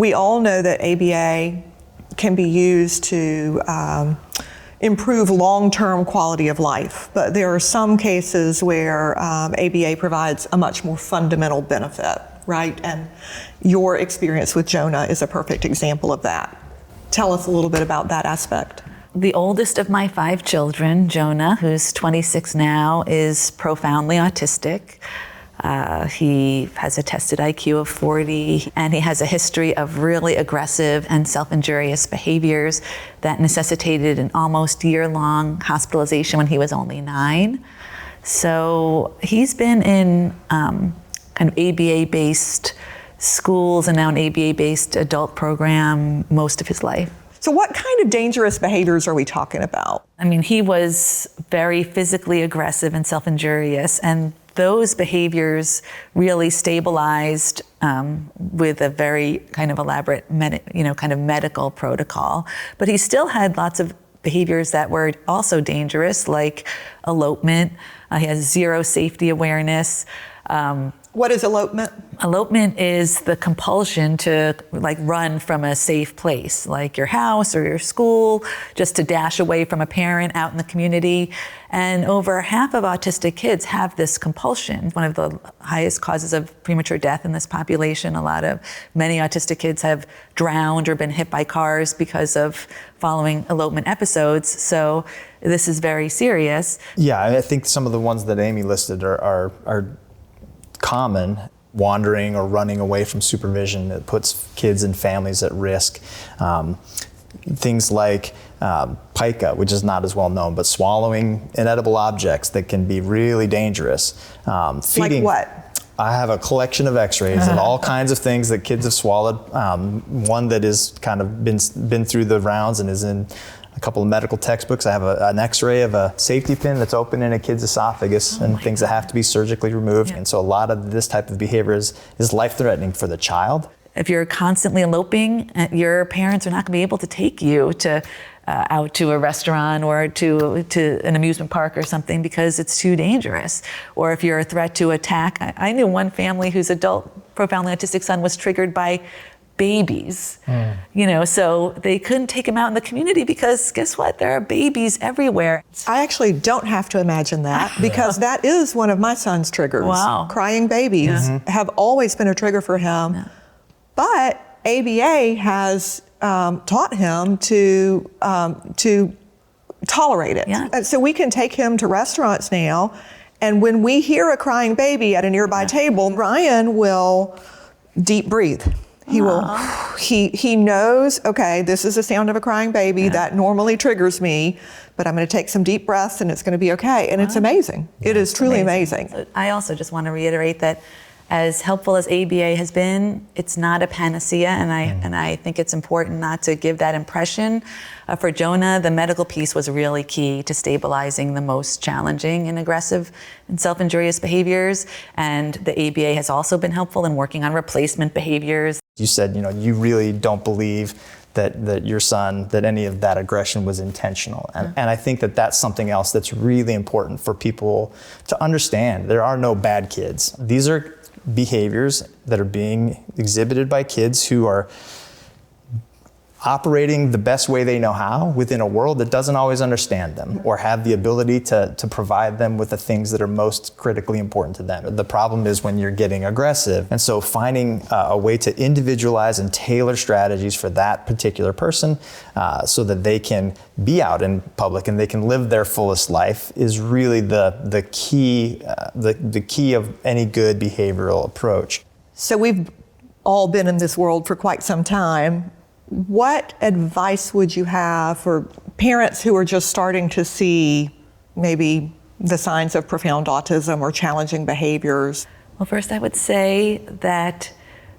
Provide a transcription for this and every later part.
We all know that ABA can be used to improve long-term quality of life, but there are some cases where ABA provides a much more fundamental benefit, right? And your experience with Jonah is a perfect example of that. Tell us a little bit about that aspect. The oldest of my 5 children, Jonah, who's 26 now, is profoundly autistic. He has a tested IQ of 40, and he has a history of really aggressive and self-injurious behaviors that necessitated an almost year-long hospitalization when he was only 9. So he's been in kind of ABA-based schools and now an ABA-based adult program most of his life. So what kind of dangerous behaviors are we talking about? I mean, he was very physically aggressive and self-injurious, and those behaviors really stabilized with a very kind of elaborate, kind of medical protocol. But he still had lots of behaviors that were also dangerous, like elopement. He has zero safety awareness. What is elopement? Elopement is the compulsion to run from a safe place, like your house or your school, just to dash away from a parent out in the community. And over half of autistic kids have this compulsion. One of the highest causes of premature death in this population. Many autistic kids have drowned or been hit by cars because of following elopement episodes. So this is very serious. Yeah, I think some of the ones that Amy listed are common. Wandering or running away from supervision that puts kids and families at risk. Things like pica, which is not as well known, but swallowing inedible objects that can be really dangerous. Feeding, like what? I have a collection of x-rays of all kinds of things that kids have swallowed. One that is kind of been through the rounds and is in a couple of medical textbooks. I have an x-ray of a safety pin that's open in a kid's esophagus and things that have to be surgically removed. Yeah. And so a lot of this type of behavior is life-threatening for the child. If you're constantly eloping, your parents are not going to be able to take you to out to a restaurant or to an amusement park or something because it's too dangerous. Or if you're a threat to attack. I knew one family whose adult profoundly autistic son was triggered by babies, so they couldn't take him out in the community because guess what? There are babies everywhere. I actually don't have to imagine that because that is one of my son's triggers. Wow. Crying babies have always been a trigger for him. Yeah. But ABA has taught him to tolerate it. Yeah. And so we can take him to restaurants now, and when we hear a crying baby at a nearby table, Ryan will deep breathe. He will. He knows, okay, this is the sound of a crying baby. That normally triggers me, but I'm going to take some deep breaths and it's going to be okay. And it's amazing. It is truly amazing. I also just want to reiterate that as helpful as ABA has been, it's not a panacea, and I think it's important not to give that impression. For Jonah, the medical piece was really key to stabilizing the most challenging and aggressive and self-injurious behaviors, and the ABA has also been helpful in working on replacement behaviors. You said, you really don't believe that your son, that any of that aggression was intentional. And I think that that's something else that's really important for people to understand. There are no bad kids. These are behaviors that are being exhibited by kids who are operating the best way they know how within a world that doesn't always understand them or have the ability to provide them with the things that are most critically important to them. The problem is when you're getting aggressive. And so finding a way to individualize and tailor strategies for that particular person so that they can be out in public and they can live their fullest life is really the key of any good behavioral approach. So we've all been in this world for quite some time. What advice would you have for parents who are just starting to see maybe the signs of profound autism or challenging behaviors? Well, first I would say that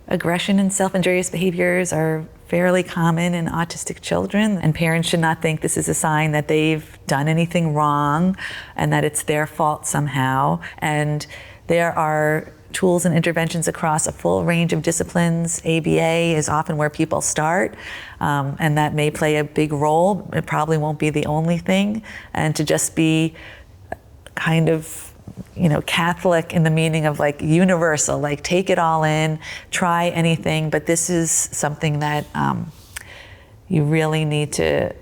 aggression and self-injurious behaviors are fairly common in autistic children, and parents should not think this is a sign that they've done anything wrong and that it's their fault somehow. And there are tools and interventions across a full range of disciplines. ABA is often where people start, and that may play a big role. It probably won't be the only thing, and to just be kind of Catholic in the meaning of like universal, like take it all in, try anything, but this is something that you really need to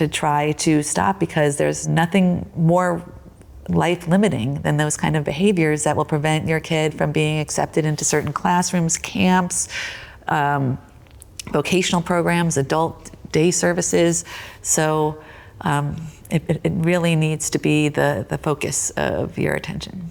try to stop, because there's nothing more life limiting than those kind of behaviors that will prevent your kid from being accepted into certain classrooms, camps, vocational programs, adult day services. So it really needs to be the focus of your attention.